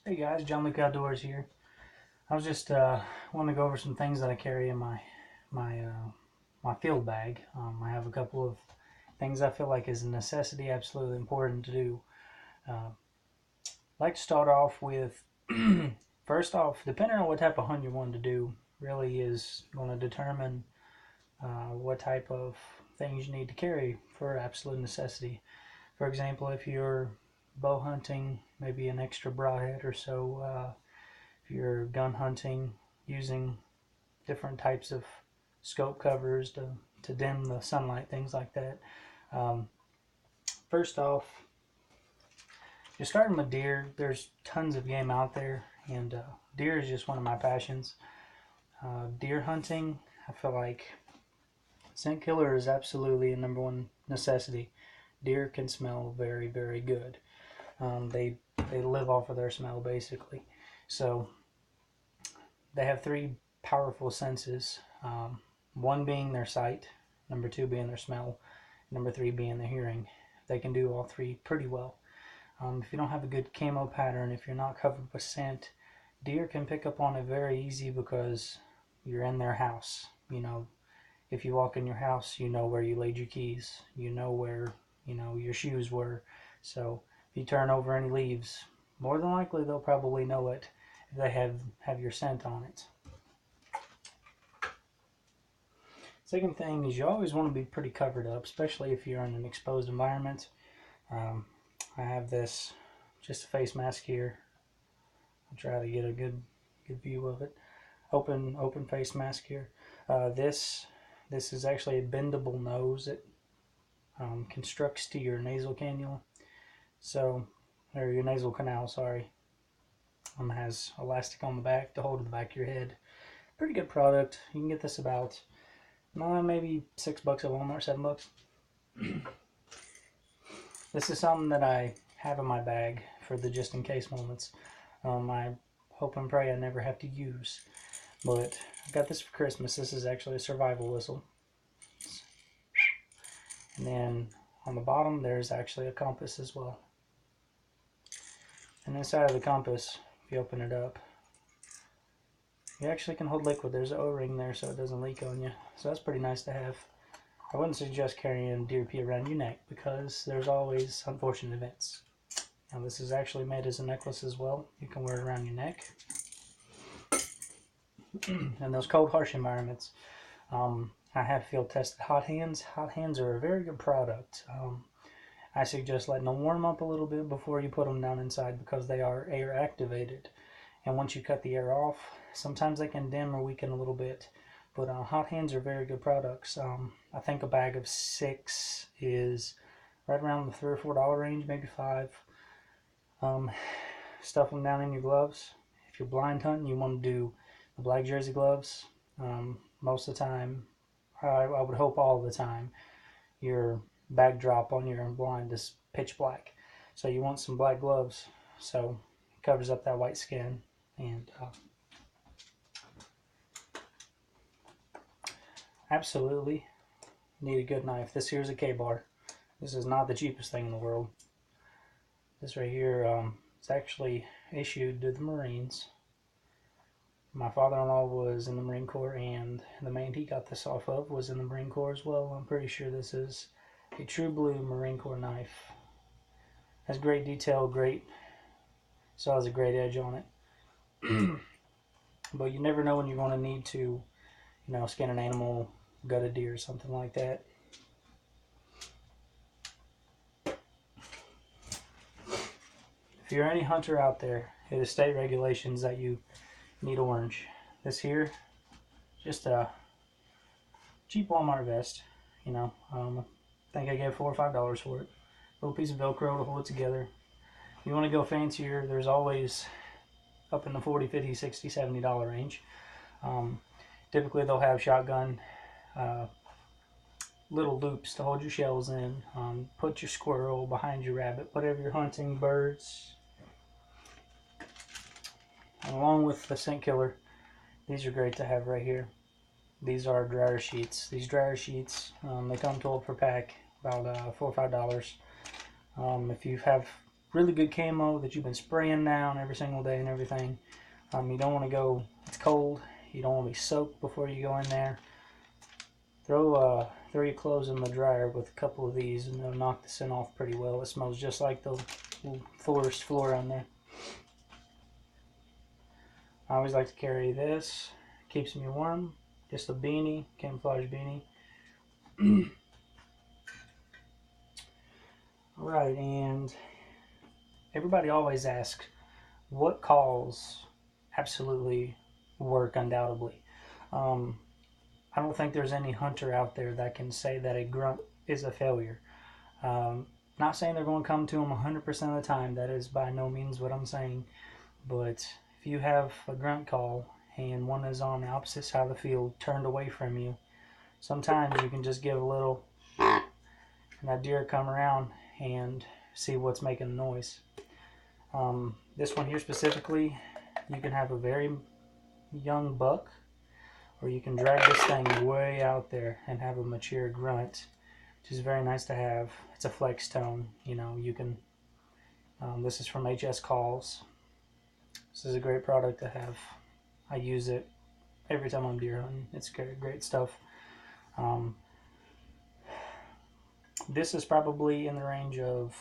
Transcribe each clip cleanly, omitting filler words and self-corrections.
Hey guys, John Luke Outdoors here. I was just wanting to go over some things that I carry in my field bag. I have a couple of things I feel like is a necessity, absolutely important to do. I'd like to start off with first off, depending on what type of hunt you want to do, really is going to determine what type of things you need to carry for absolute necessity. For example, if you're bow hunting, maybe an extra broadhead or so. If you're gun hunting, using different types of scope covers to dim the sunlight, things like that. Um, First off, you're starting with deer. There's tons of game out there, and deer is just one of my passions. Deer hunting, I feel like scent killer is absolutely a number one necessity. Deer can smell very, very good. They live off of their smell basically. So they have three powerful senses. One being their sight, number two being their smell, number three being their hearing. They can do all three pretty well. If you don't have a good camo pattern, if you're not covered with scent, deer can pick up on it very easy because you're in their house. You know, if you walk in your house, you know where you laid your keys. You know where, your shoes were. So if you turn over any leaves, more than likely they'll probably know it if they have your scent on it. Second thing is you always want to be pretty covered up, especially if you're in an exposed environment. I have this, just a face mask here. I'll try to get a good view of it. Open face mask here. This is actually a bendable nose. It constructs to your nasal cannula. So, or your nasal canal, sorry. Has elastic on the back to hold to the back of your head. Pretty good product. You can get this about maybe $6 at Walmart, $7. This is something that I have in my bag for the just in case moments. I hope and pray I never have to use. But I got this for Christmas. This is actually a survival whistle. And then on the bottom there's actually a compass as well. And inside of the compass, if you open it up, you actually can hold liquid. There's an O-ring there so it doesn't leak on you. So that's pretty nice to have. I wouldn't suggest carrying deer pee around your neck because there's always unfortunate events. Now this is actually made as a necklace as well. You can wear it around your neck. In those cold, harsh environments, I have field tested hot hands. Hot hands are a very good product. I suggest letting them warm up a little bit before you put them down inside because they are air activated. And once you cut the air off, sometimes they can dim or weaken a little bit. But hot hands are very good products. I think a bag of 6 is right around the $3 or $4 range, maybe $5. Stuff them down in your gloves. If you're blind hunting, you want to do the black jersey gloves. Most of the time, I would hope all the time, your backdrop on your blind is pitch black. So you want some black gloves so it covers up that white skin. And absolutely need a good knife. This here is a K-bar. This is not the cheapest thing in the world. This right here, it's actually issued to the Marines. My father-in-law was in the Marine Corps, and the man he got this off of was in the Marine Corps as well. I'm pretty sure this is a true blue Marine Corps knife. Has great detail, still has a great edge on it. But you never know when you're going to need to, skin an animal, gut a deer, something like that. If you're any hunter out there, it is state regulations that you need orange. This here, just a cheap Walmart vest. I think I gave $4 or $5 for it. Little piece of Velcro to hold it together. If you want to go fancier, there's always up in the $40, $50, $60, $70 range. Typically they'll have shotgun little loops to hold your shells in. Put your squirrel behind your rabbit, whatever you're hunting, birds. And along with the scent killer, these are great to have right here. These are dryer sheets. These dryer sheets, they come 12 per pack, about $4 or $5. If you have really good camo that you've been spraying down every single day and everything. You don't want to go, it's cold, you don't want to be soaked before you go in there. Throw your clothes in the dryer with a couple of these and they'll knock the scent off pretty well. It smells just like the forest floor on there. I always like to carry this, keeps me warm. Just a beanie, camouflage beanie. Alright, and everybody always asks, what calls absolutely work undoubtedly? I don't think there's any hunter out there that can say that a grunt is a failure. Not saying they're going to come to them 100% of the time. That is by no means what I'm saying. But if you have a grunt call and one is on the opposite side of the field, turned away from you, sometimes you can just give a little, and that deer come around and see what's making the noise. This one here specifically, you can have a very young buck, or you can drag this thing way out there and have a mature grunt, which is very nice to have. It's a flex tone, you know. You can. This is from HS Calls. This is a great product to have. I use it every time I'm deer hunting. It's great stuff. This is probably in the range of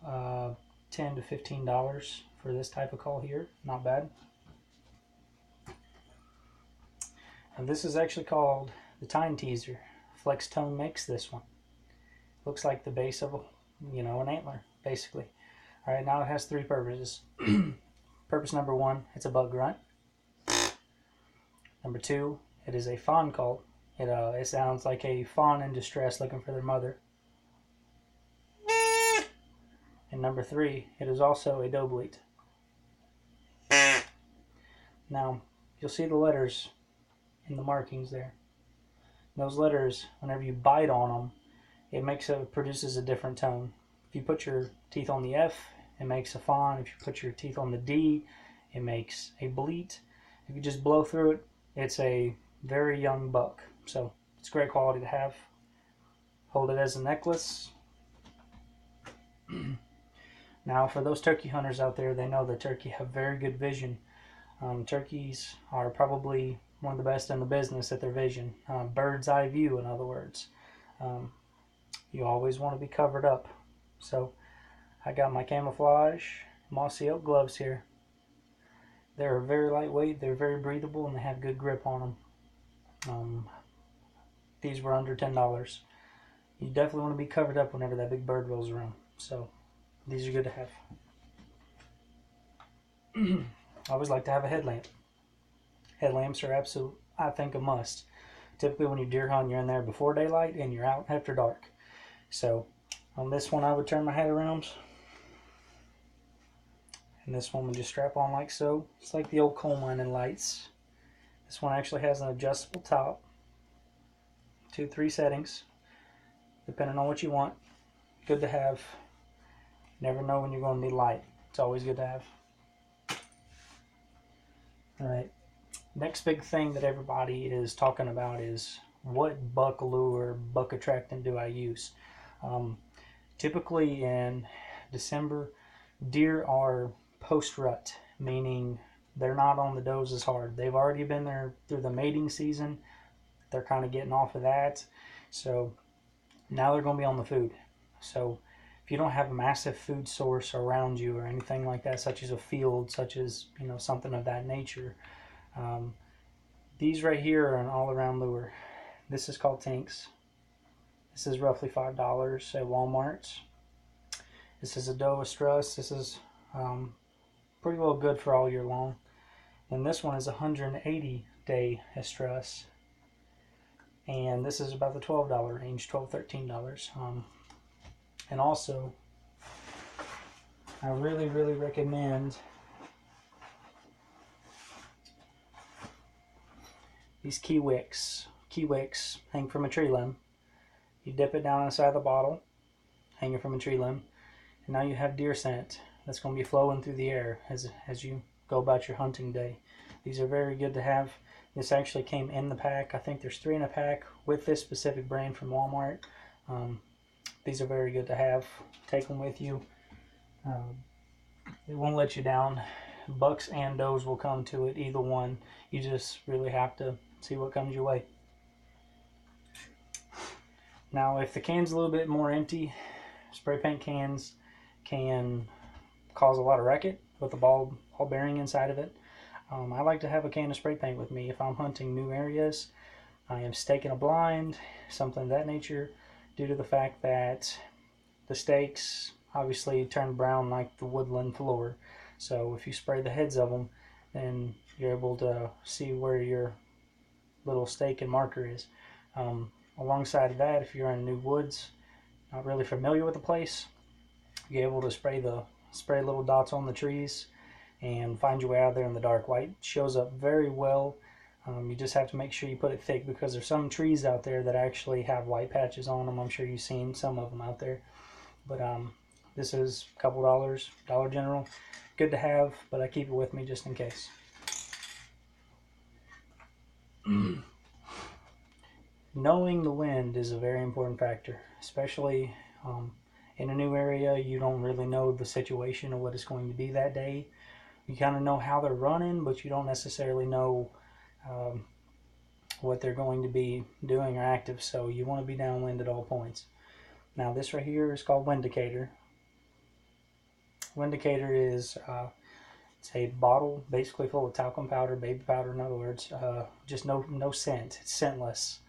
$10 to $15 for this type of call here. Not bad. And this is actually called the Time Teaser. Flex Tone makes this one. Looks like the base of an antler, basically. All right, now it has three purposes. Purpose number one, it's a buck grunt. Number two, it is a fawn call. It sounds like a fawn in distress looking for their mother. And number three, it is also a doe bleat. Now, you'll see the letters in the markings there. Those letters, whenever you bite on them, it produces a different tone. If you put your teeth on the F, it makes a fawn. If you put your teeth on the D, it makes a bleat. If you just blow through it, it's a very young buck. So it's great quality to have. Hold it as a necklace. Now, for those turkey hunters out there, they know that turkey have very good vision. Turkeys are probably one of the best in the business at their vision. Bird's eye view, in other words. You always want to be covered up. So I got my Camouflage Mossy elk gloves here. They're very lightweight, they're very breathable, and they have good grip on them. These were under $10. You definitely want to be covered up whenever that big bird rolls around. So these are good to have. I always like to have a headlamp. Headlamps are I think, a must. Typically when you deer hunt, you're in there before daylight and you're out after dark. So on this one, I would turn my head around. And this one would just strap on like so. It's like the old coal mining lights. This one actually has an adjustable top. 2-3 settings, depending on what you want. Good to have. Never know when you're going to need light. It's always good to have. Alright, next big thing that everybody is talking about is what buck lure, buck attractant do I use? Typically in December, deer are post-rut, meaning they're not on the does as hard. They've already been there through the mating season. They're kind of getting off of that. So now they're going to be on the food. So if you don't have a massive food source around you or anything like that, such as a field, such as, something of that nature, these right here are an all-around lure. This is called Tinks. This is roughly $5 at Walmart. This is a doe estrus. This is pretty well good for all year long. And this one is 180-day estrus. And this is about the $12 range, $12, $13. And also, I really, really recommend these key wicks. Key wicks hang from a tree limb. You dip it down inside the bottle, hanging from a tree limb, and now you have deer scent that's going to be flowing through the air as you go about your hunting day. These are very good to have. This actually came in the pack. I think there's 3 in a pack with this specific brand from Walmart. These are very good to have. Take them with you. It won't let you down. Bucks and does will come to it, either one. You just really have to see what comes your way. Now, if the can's a little bit more empty, spray paint cans can cause a lot of racket with the ball bearing inside of it. I like to have a can of spray paint with me if I'm hunting new areas. I am staking a blind, something of that nature, due to the fact that the stakes obviously turn brown like the woodland floor. So if you spray the heads of them, then you're able to see where your little stake and marker is. Alongside of that, if you're in new woods, not really familiar with the place, you're able to spray little dots on the trees and find your way out there in the dark. White shows up very well. You just have to make sure you put it thick, because there's some trees out there that actually have white patches on them. I'm sure you've seen some of them out there. But this is a couple dollars, Dollar General. Good to have, but I keep it with me just in case. Knowing the wind is a very important factor, especially in a new area. You don't really know the situation or what it's going to be that day. You kind of know how they're running, but you don't necessarily know what they're going to be doing or active, so you want to be downwind at all points. Now this right here is called Wind Decatur. Wind Decatur is it's a bottle basically full of talcum powder, baby powder in other words, just no scent. It's scentless,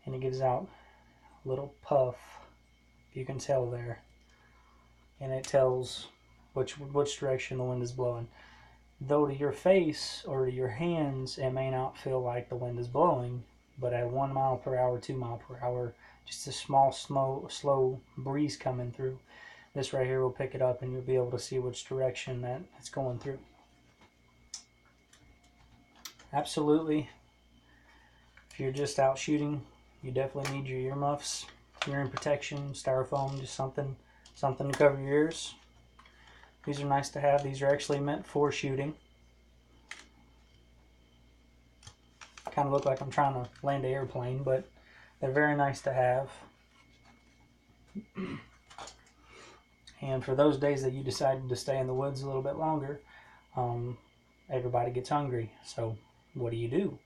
and it gives out a little puff, if you can tell there, and it tells which direction the wind is blowing. Though to your face or to your hands it may not feel like the wind is blowing, but at 1 mile per hour, 2 mile per hour, just a small slow breeze coming through, this right here will pick it up and you'll be able to see which direction that it's going through. Absolutely, if you're just out shooting, you definitely need your ear muffs, hearing protection, styrofoam, just something to cover your ears. These are nice to have. These are actually meant for shooting. Kind of look like I'm trying to land an airplane, but they're very nice to have. And for those days that you decided to stay in the woods a little bit longer, everybody gets hungry. So what do?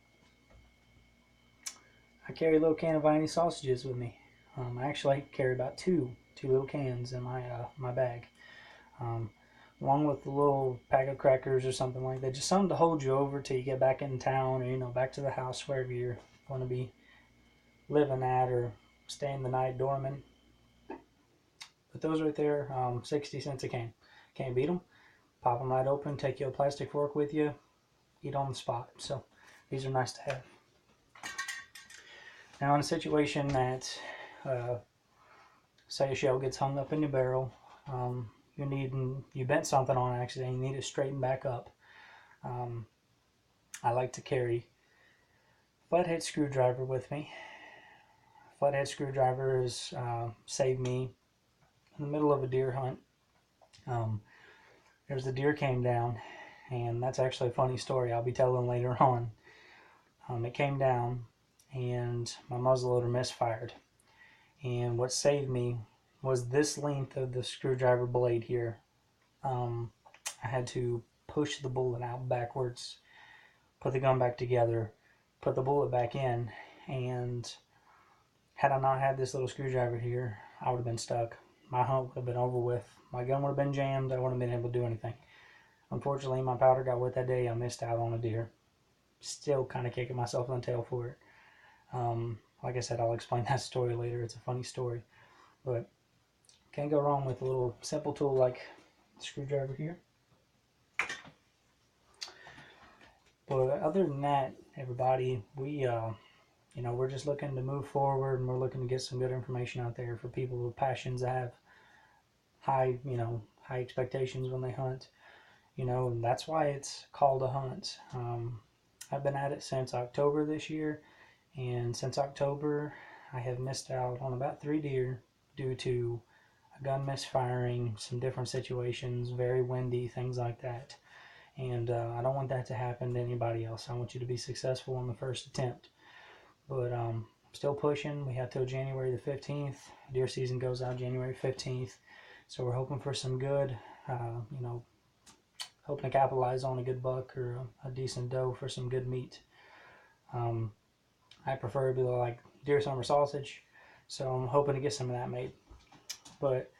I carry a little can of Viney sausages with me. I actually carry about two little cans in my bag. Along with a little pack of crackers or something like that. Just something to hold you over till you get back in town, or back to the house, wherever you're going to be living at or staying the night dormant. But those right there, 60 cents a can. Can't beat them. Pop them right open, take your plastic fork with you, eat on the spot. So these are nice to have. Now in a situation that, say a shell gets hung up in your barrel, you bent something on accident, you need it straightened back up. I like to carry flathead screwdriver with me. Flathead screwdriver has saved me in the middle of a deer hunt. There's the deer came down, and that's actually a funny story I'll be telling later on. It came down, and my muzzleloader misfired. And what saved me was this length of the screwdriver blade here. I had to push the bullet out backwards, put the gun back together, put the bullet back in, and had I not had this little screwdriver here, I would have been stuck. My hunt would have been over with. My gun would have been jammed. I wouldn't have been able to do anything. Unfortunately, my powder got wet that day. I missed out on a deer. Still kind of kicking myself in the tail for it. Like I said, I'll explain that story later. It's a funny story. But can't go wrong with a little simple tool like the screwdriver here. But other than that, everybody, we're just looking to move forward, and we're looking to get some good information out there for people with passions that have high expectations when they hunt. And that's why it's called a hunt. I've been at it since October this year, and since October, I have missed out on about 3 deer due to a gun misfiring, some different situations, very windy, things like that. And I don't want that to happen to anybody else. I want you to be successful on the first attempt. But still pushing. We have till January the 15th. Deer season goes out January 15th. So we're hoping for some good, hoping to capitalize on a good buck or a decent doe for some good meat. I preferably like deer summer sausage, so I'm hoping to get some of that made. But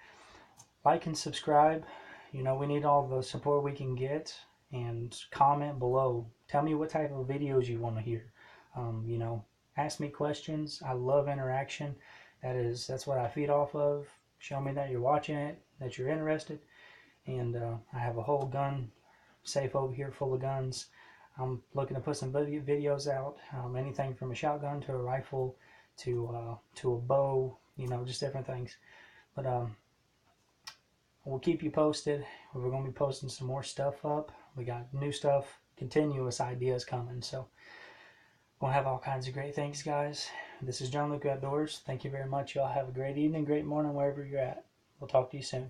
like and subscribe. You know, we need all the support we can get, and comment below. Tell me what type of videos you want to hear. You know, ask me questions. I love interaction. That's what I feed off of. Show me that you're watching it, that you're interested. And I have a whole gun safe over here full of guns. I'm looking to put some videos out. Anything from a shotgun to a rifle to a bow. You know, just different things. But we'll keep you posted. We're going to be posting some more stuff up. We got new stuff, continuous ideas coming. So we'll have all kinds of great things, guys. This is John Luke Outdoors. Thank you very much. Y'all have a great evening, great morning, wherever you're at. We'll talk to you soon.